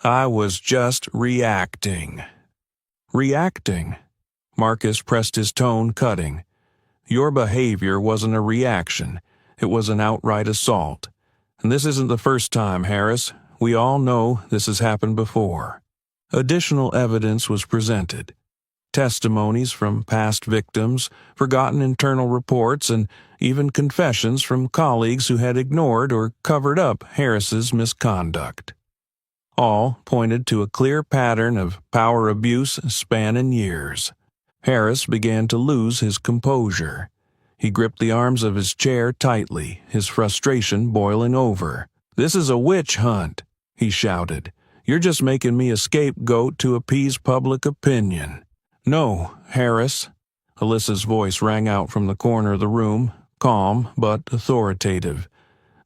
I was just reacting." "Reacting?" Marcus pressed his tone cutting. "Your behavior wasn't a reaction. It was an outright assault. And this isn't the first time, Harris. We all know this has happened before." Additional evidence was presented. Testimonies from past victims, forgotten internal reports, and even confessions from colleagues who had ignored or covered up Harris's misconduct. All pointed to a clear pattern of power abuse spanning years. Harris began to lose his composure. He gripped the arms of his chair tightly, his frustration boiling over. "This is a witch hunt," he shouted. "You're just making me a scapegoat to appease public opinion." "No, Harris." Alyssa's voice rang out from the corner of the room, calm but authoritative.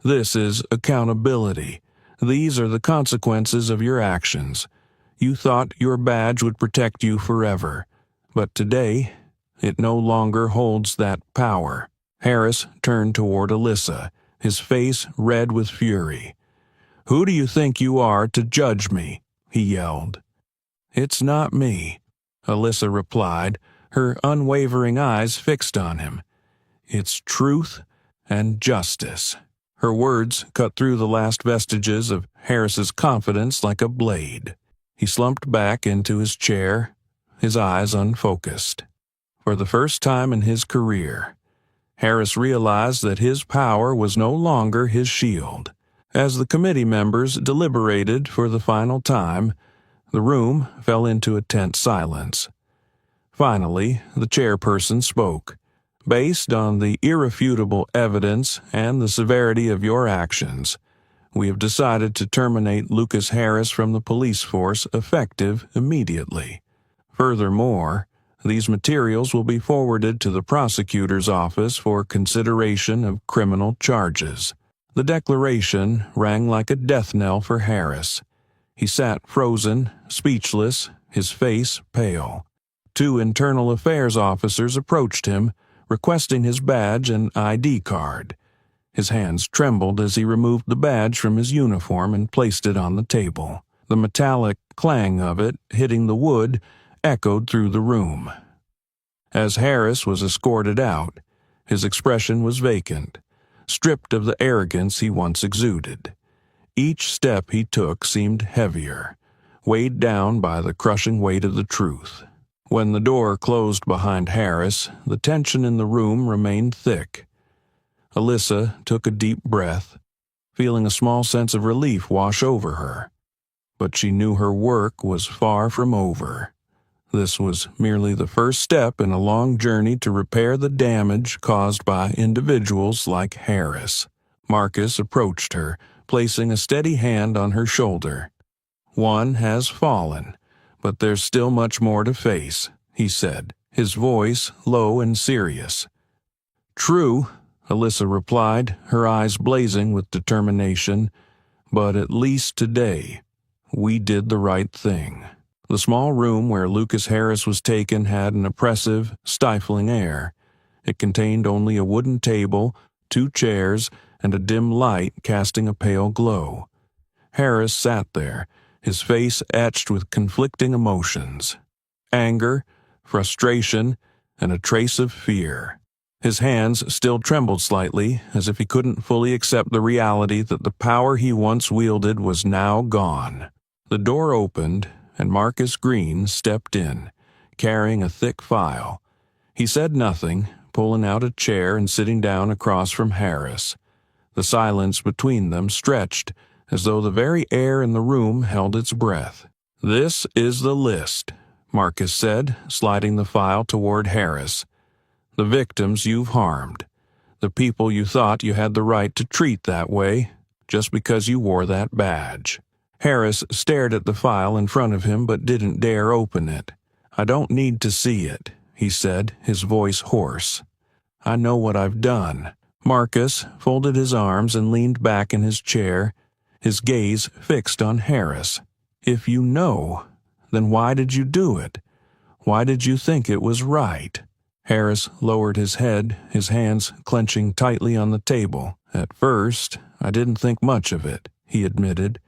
"This is accountability. These are the consequences of your actions. You thought your badge would protect you forever, but today it no longer holds that power." Harris turned toward Alyssa, his face red with fury. "Who do you think you are to judge me?" he yelled. "It's not me," Alyssa replied, her unwavering eyes fixed on him. "It's truth and justice." Her words cut through the last vestiges of Harris's confidence like a blade. He slumped back into his chair, his eyes unfocused. For the first time in his career, Harris realized that his power was no longer his shield. As the committee members deliberated for the final time, the room fell into a tense silence. Finally, the chairperson spoke. "Based on the irrefutable evidence and the severity of your actions, we have decided to terminate Lucas Harris from the police force effective immediately. Furthermore, these materials will be forwarded to the prosecutor's office for consideration of criminal charges." The declaration rang like a death knell for Harris. He sat frozen, speechless, his face pale. 2 internal affairs officers approached him, requesting his badge and ID card. His hands trembled as he removed the badge from his uniform and placed it on the table. The metallic clang of it hitting the wood echoed through the room. As Harris was escorted out, his expression was vacant, stripped of the arrogance he once exuded. Each step he took seemed heavier, weighed down by the crushing weight of the truth. When the door closed behind Harris, the tension in the room remained thick. Alyssa took a deep breath, feeling a small sense of relief wash over her. But she knew her work was far from over. This was merely the first step in a long journey to repair the damage caused by individuals like Harris. Marcus approached her, placing a steady hand on her shoulder. "One has fallen, but there's still much more to face," he said, his voice low and serious. "True," Alyssa replied, her eyes blazing with determination, "but at least today, we did the right thing." The small room where Lucas Harris was taken had an oppressive, stifling air. It contained only a wooden table, 2 chairs, and a dim light casting a pale glow. Harris sat there, his face etched with conflicting emotions: anger, frustration, and a trace of fear. His hands still trembled slightly, as if he couldn't fully accept the reality that the power he once wielded was now gone. The door opened, and Marcus Green stepped in, carrying a thick file. He said nothing, pulling out a chair and sitting down across from Harris. The silence between them stretched, as though the very air in the room held its breath. "This is the list," Marcus said, sliding the file toward Harris. "The victims you've harmed. The people you thought you had the right to treat that way, just because you wore that badge." Harris stared at the file in front of him but didn't dare open it. "I don't need to see it," he said, his voice hoarse. "I know what I've done." Marcus folded his arms and leaned back in his chair, his gaze fixed on Harris. "If you know, then why did you do it? Why did you think it was right?" Harris lowered his head, his hands clenching tightly on the table. "At first, I didn't think much of it," he admitted.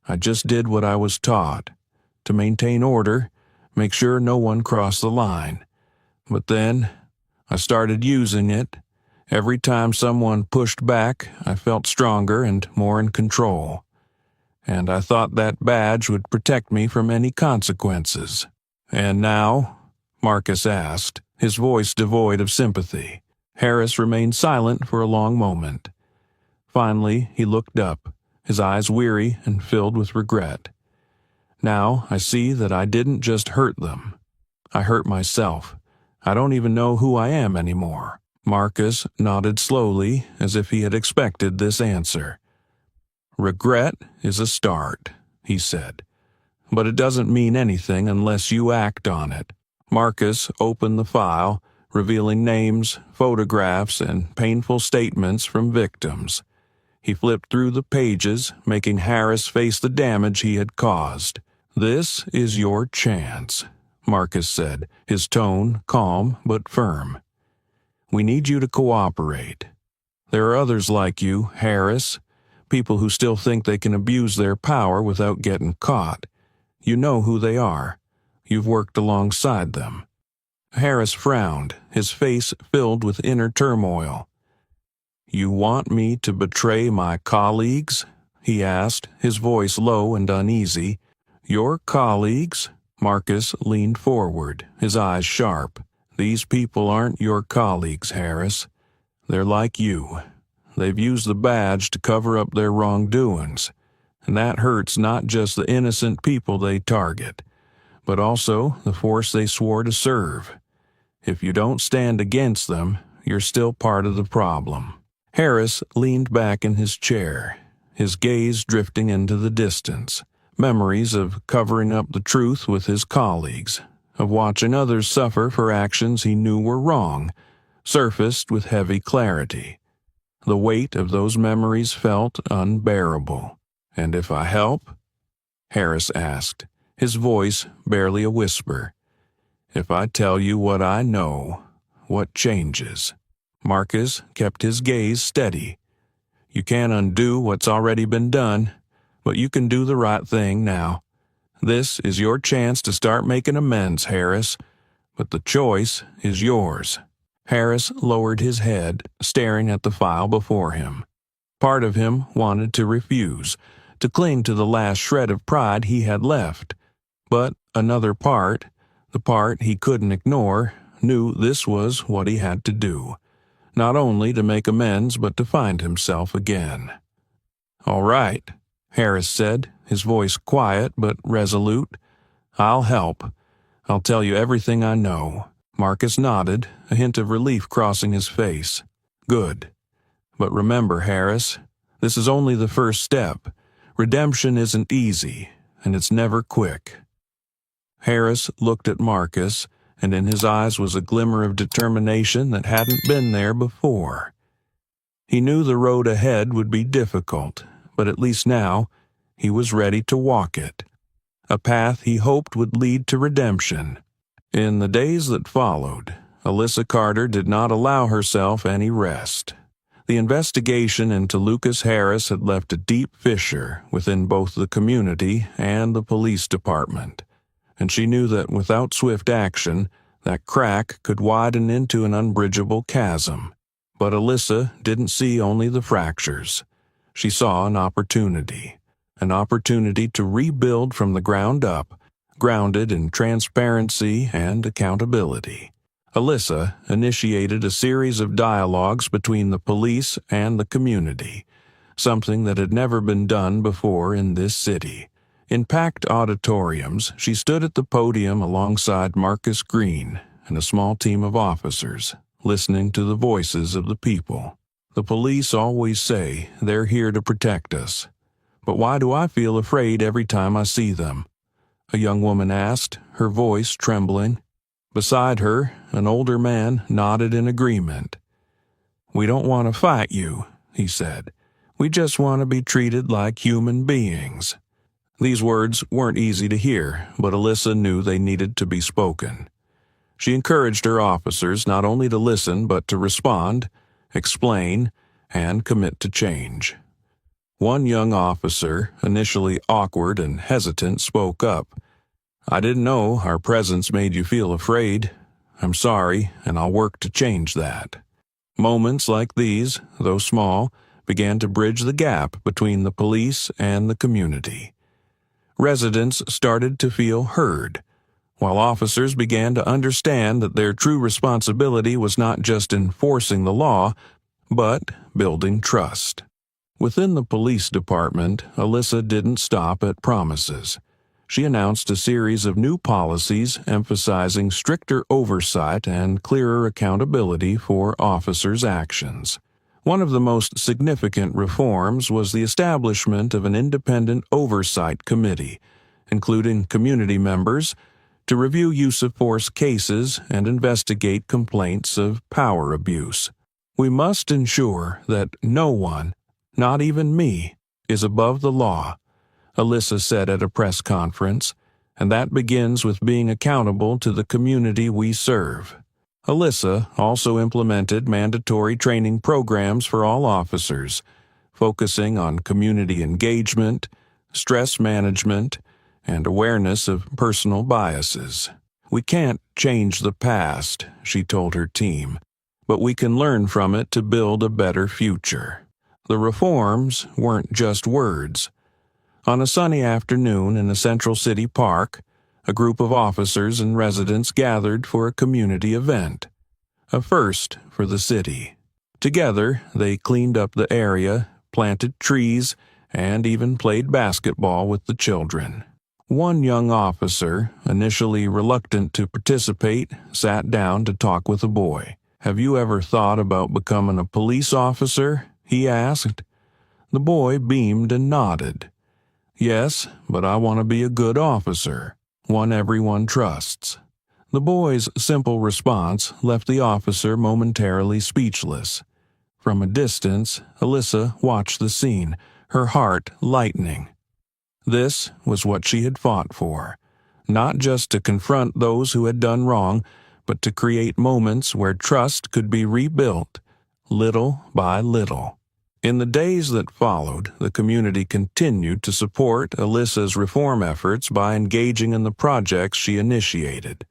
"I just did what I was taught, to maintain order, make sure no one crossed the line. But then, I started using it. Every time someone pushed back, I felt stronger and more in control. And I thought that badge would protect me from any consequences." "And now?" Marcus asked, his voice devoid of sympathy. Harris remained silent for a long moment. Finally, he looked up, his eyes weary and filled with regret. "Now I see that I didn't just hurt them. I hurt myself. I don't even know who I am anymore." Marcus nodded slowly, as if he had expected this answer. "Regret is a start," he said, "but it doesn't mean anything unless you act on it." Marcus opened the file, revealing names, photographs, and painful statements from victims. He flipped through the pages, making Harris face the damage he had caused. "This is your chance," Marcus said, his tone calm but firm. "We need you to cooperate. There are others like you, Harris, people who still think they can abuse their power without getting caught. You know who they are. You've worked alongside them." Harris frowned, his face filled with inner turmoil. "You want me to betray my colleagues?" he asked, his voice low and uneasy. "Your colleagues?" Marcus leaned forward, his eyes sharp. "These people aren't your colleagues, Harris. They're like you. They've used the badge to cover up their wrongdoings, and that hurts not just the innocent people they target, but also the force they swore to serve. If you don't stand against them, you're still part of the problem." Harris leaned back in his chair, his gaze drifting into the distance. Memories of covering up the truth with his colleagues, of watching others suffer for actions he knew were wrong, surfaced with heavy clarity. The weight of those memories felt unbearable. "And if I help?" Harris asked, his voice barely a whisper. "If I tell you what I know, what changes?" Marcus kept his gaze steady. "You can't undo what's already been done, but you can do the right thing now. This is your chance to start making amends, Harris, but the choice is yours." Harris lowered his head, staring at the file before him. Part of him wanted to refuse, to cling to the last shred of pride he had left. But another part, the part he couldn't ignore, knew this was what he had to do, not only to make amends but to find himself again. "All right," Harris said, his voice quiet but resolute. "I'll help. I'll tell you everything I know." Marcus nodded, a hint of relief crossing his face. "Good. But remember, Harris, this is only the first step. Redemption isn't easy, and it's never quick." Harris looked at Marcus, and in his eyes was a glimmer of determination that hadn't been there before. He knew the road ahead would be difficult, but at least now he was ready to walk it. A path he hoped would lead to redemption. In the days that followed, Alyssa Carter did not allow herself any rest. The investigation into Lucas Harris had left a deep fissure within both the community and the police department, and she knew that without swift action, that crack could widen into an unbridgeable chasm. But Alyssa didn't see only the fractures. She saw an opportunity to rebuild from the ground up, grounded in transparency and accountability. Alyssa initiated a series of dialogues between the police and the community, something that had never been done before in this city. In packed auditoriums, she stood at the podium alongside Marcus Green and a small team of officers, listening to the voices of the people. "The police always say they're here to protect us. But why do I feel afraid every time I see them?" a young woman asked, her voice trembling. Beside her, an older man nodded in agreement. "We don't want to fight you," he said. "We just want to be treated like human beings." These words weren't easy to hear, but Alyssa knew they needed to be spoken. She encouraged her officers not only to listen but to respond, explain, and commit to change. One young officer, initially awkward and hesitant, spoke up. "I didn't know our presence made you feel afraid. I'm sorry, and I'll work to change that." Moments like these, though small, began to bridge the gap between the police and the community. Residents started to feel heard, while officers began to understand that their true responsibility was not just enforcing the law, but building trust. Within the police department, Alyssa didn't stop at promises. She announced a series of new policies emphasizing stricter oversight and clearer accountability for officers' actions. One of the most significant reforms was the establishment of an independent oversight committee, including community members, to review use-of-force cases and investigate complaints of power abuse. "We must ensure that no one, not even me, is above the law," Alyssa said at a press conference, "and that begins with being accountable to the community we serve." Alyssa also implemented mandatory training programs for all officers, focusing on community engagement, stress management, and awareness of personal biases. "We can't change the past," she told her team, "but we can learn from it to build a better future." The reforms weren't just words. On a sunny afternoon in a Central City park, a group of officers and residents gathered for a community event, a first for the city. Together, they cleaned up the area, planted trees, and even played basketball with the children. One young officer, initially reluctant to participate, sat down to talk with a boy. "Have you ever thought about becoming a police officer?" he asked. The boy beamed and nodded. "Yes, but I want to be a good officer, one everyone trusts." The boy's simple response left the officer momentarily speechless. From a distance, Alyssa watched the scene, her heart lightening. This was what she had fought for, not just to confront those who had done wrong, but to create moments where trust could be rebuilt, little by little. In the days that followed, the community continued to support Alyssa's reform efforts by engaging in the projects she initiated.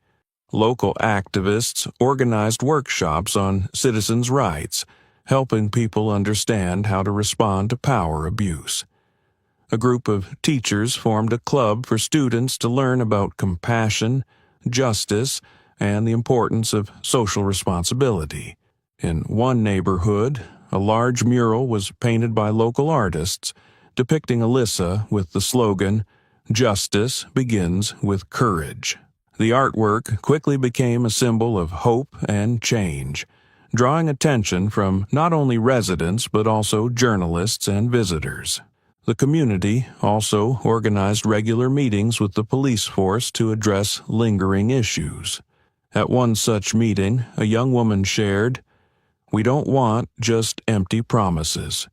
Local activists organized workshops on citizens' rights, helping people understand how to respond to power abuse. A group of teachers formed a club for students to learn about compassion, justice, and the importance of social responsibility. In one neighborhood, a large mural was painted by local artists, depicting Alyssa with the slogan, "Justice begins with courage." The artwork quickly became a symbol of hope and change, drawing attention from not only residents but also journalists and visitors. The community also organized regular meetings with the police force to address lingering issues. At one such meeting, a young woman shared, "We don't want just empty promises.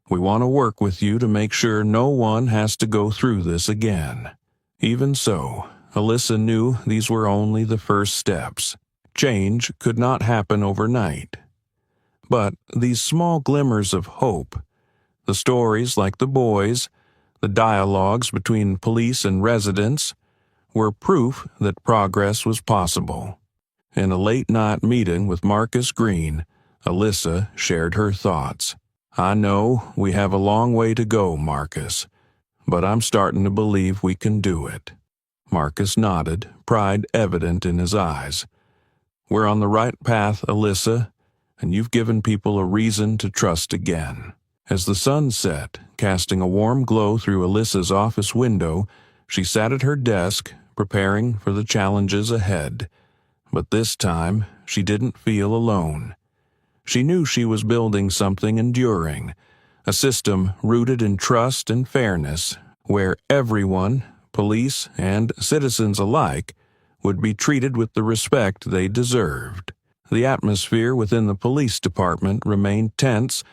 We want to work with you to make sure no one has to go through this again." Even so, Alyssa knew these were only the first steps. Change could not happen overnight. But these small glimmers of hope, the stories like the boys, the dialogues between police and residents, were proof that progress was possible. In a late-night meeting with Marcus Green, Alyssa shared her thoughts. "I know we have a long way to go, Marcus, but I'm starting to believe we can do it." Marcus nodded, pride evident in his eyes. "We're on the right path, Alyssa, and you've given people a reason to trust again." As the sun set, casting a warm glow through Alyssa's office window, she sat at her desk, preparing for the challenges ahead. But this time, she didn't feel alone. She knew she was building something enduring, a system rooted in trust and fairness, where everyone, police and citizens alike, would be treated with the respect they deserved. The atmosphere within the police department remained tense,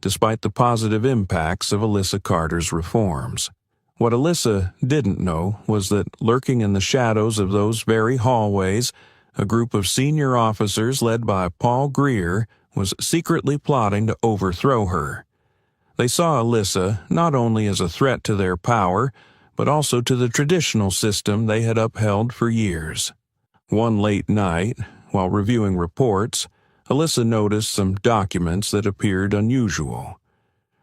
despite the positive impacts of Alyssa Carter's reforms. What Alyssa didn't know was that lurking in the shadows of those very hallways, a group of senior officers led by Paul Greer was secretly plotting to overthrow her. They saw Alyssa not only as a threat to their power, but also to the traditional system they had upheld for years. One late night, while reviewing reports, Alyssa noticed some documents that appeared unusual.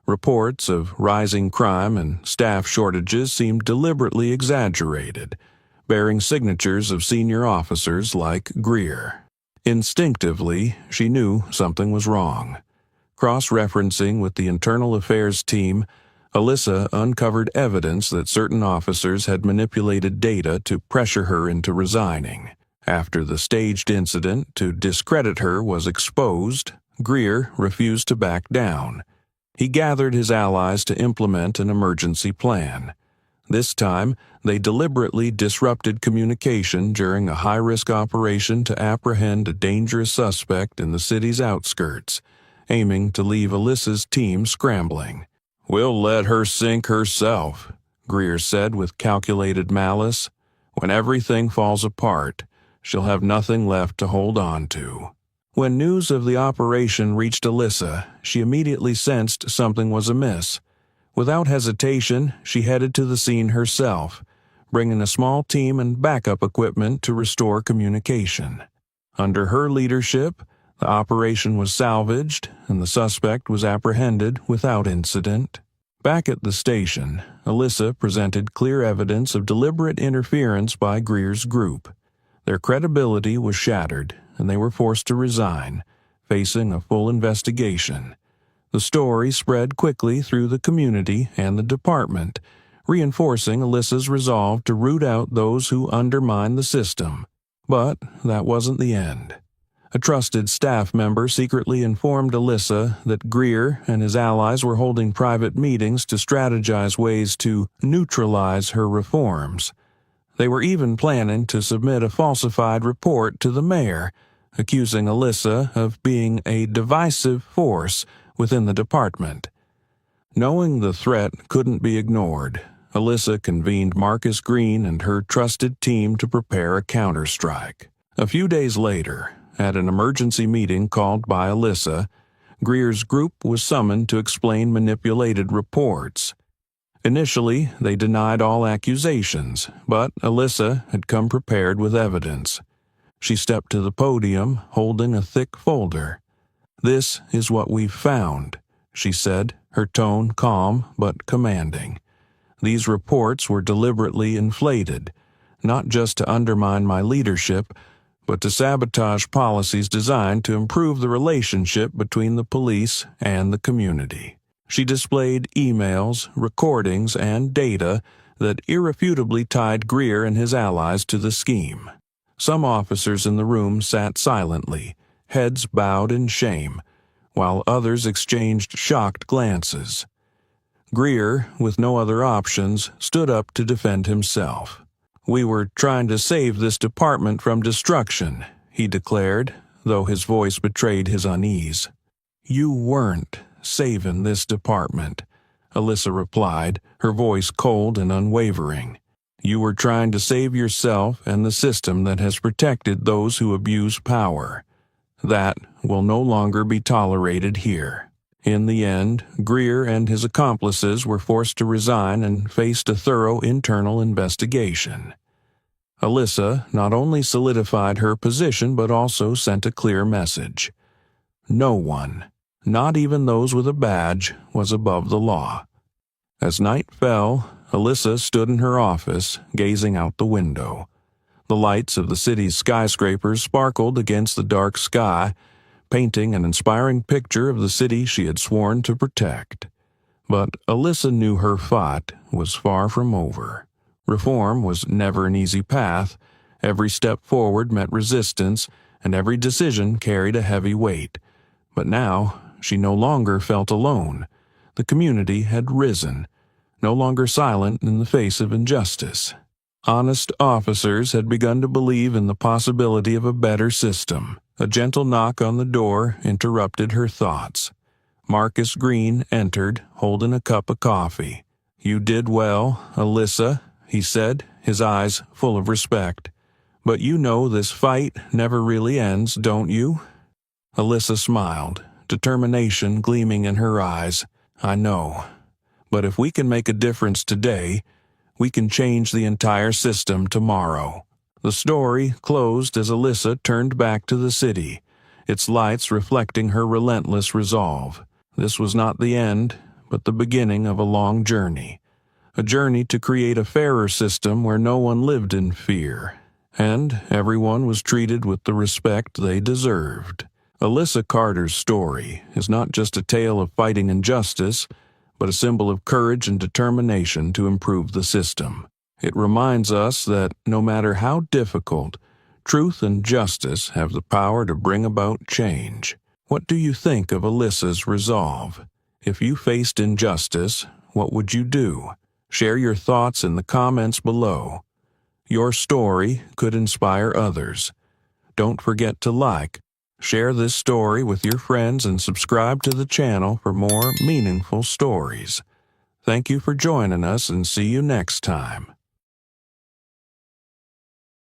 Reports of rising crime and staff shortages seemed deliberately exaggerated, bearing signatures of senior officers like Greer. Instinctively, she knew something was wrong. Cross-referencing with the internal affairs team, Alyssa uncovered evidence that certain officers had manipulated data to pressure her into resigning. After the staged incident to discredit her was exposed, Greer refused to back down. He gathered his allies to implement an emergency plan. This time, they deliberately disrupted communication during a high-risk operation to apprehend a dangerous suspect in the city's outskirts, aiming to leave Alyssa's team scrambling. "We'll let her sink herself," Greer said with calculated malice. "When everything falls apart, she'll have nothing left to hold on to." When news of the operation reached Alyssa, she immediately sensed something was amiss. Without hesitation, she headed to the scene herself, bringing a small team and backup equipment to restore communication. Under her leadership, the operation was salvaged, and the suspect was apprehended without incident. Back at the station, Alyssa presented clear evidence of deliberate interference by Greer's group. Their credibility was shattered, and they were forced to resign, facing a full investigation. The story spread quickly through the community and the department, reinforcing Alyssa's resolve to root out those who undermine the system. But that wasn't the end. A trusted staff member secretly informed Alyssa that Greer and his allies were holding private meetings to strategize ways to neutralize her reforms. They were even planning to submit a falsified report to the mayor, accusing Alyssa of being a divisive force within the department. Knowing the threat couldn't be ignored, Alyssa convened Marcus Green and her trusted team to prepare a counterstrike. A few days later, at an emergency meeting called by Alyssa, Greer's group was summoned to explain manipulated reports. Initially, they denied all accusations, but Alyssa had come prepared with evidence. She stepped to the podium, holding a thick folder. "This is what we've found," she said, her tone calm but commanding. "These reports were deliberately inflated, not just to undermine my leadership, but to sabotage policies designed to improve the relationship between the police and the community." She displayed emails, recordings, and data that irrefutably tied Greer and his allies to the scheme. Some officers in the room sat silently, heads bowed in shame, while others exchanged shocked glances. Greer, with no other options, stood up to defend himself. "We were trying to save this department from destruction," he declared, though his voice betrayed his unease. "You weren't saving this department," Alyssa replied, her voice cold and unwavering. "You were trying to save yourself and the system that has protected those who abuse power. That will no longer be tolerated here." In the end, Greer and his accomplices were forced to resign and faced a thorough internal investigation. Alyssa not only solidified her position but also sent a clear message. No one, not even those with a badge, was above the law. As night fell, Alyssa stood in her office, gazing out the window. The lights of the city's skyscrapers sparkled against the dark sky, painting an inspiring picture of the city she had sworn to protect. But Alyssa knew her fight was far from over. Reform was never an easy path. Every step forward met resistance, and every decision carried a heavy weight. But now, she no longer felt alone. The community had risen, no longer silent in the face of injustice. Honest officers had begun to believe in the possibility of a better system. A gentle knock on the door interrupted her thoughts. Marcus Green entered, holding a cup of coffee. "You did well, Alyssa," he said, his eyes full of respect. "But you know this fight never really ends, don't you?" Alyssa smiled, determination gleaming in her eyes. "I know. But if we can make a difference today, we can change the entire system tomorrow." The story closed as Alyssa turned back to the city, its lights reflecting her relentless resolve. This was not the end, but the beginning of a long journey. A journey to create a fairer system where no one lived in fear, and everyone was treated with the respect they deserved. Alyssa Carter's story is not just a tale of fighting injustice, but a symbol of courage and determination to improve the system. It reminds us that, no matter how difficult, truth and justice have the power to bring about change. What do you think of Alyssa's resolve? If you faced injustice, what would you do? Share your thoughts in the comments below. Your story could inspire others. Don't forget to like, share this story with your friends, and subscribe to the channel for more meaningful stories. Thank you for joining us, and see you next time.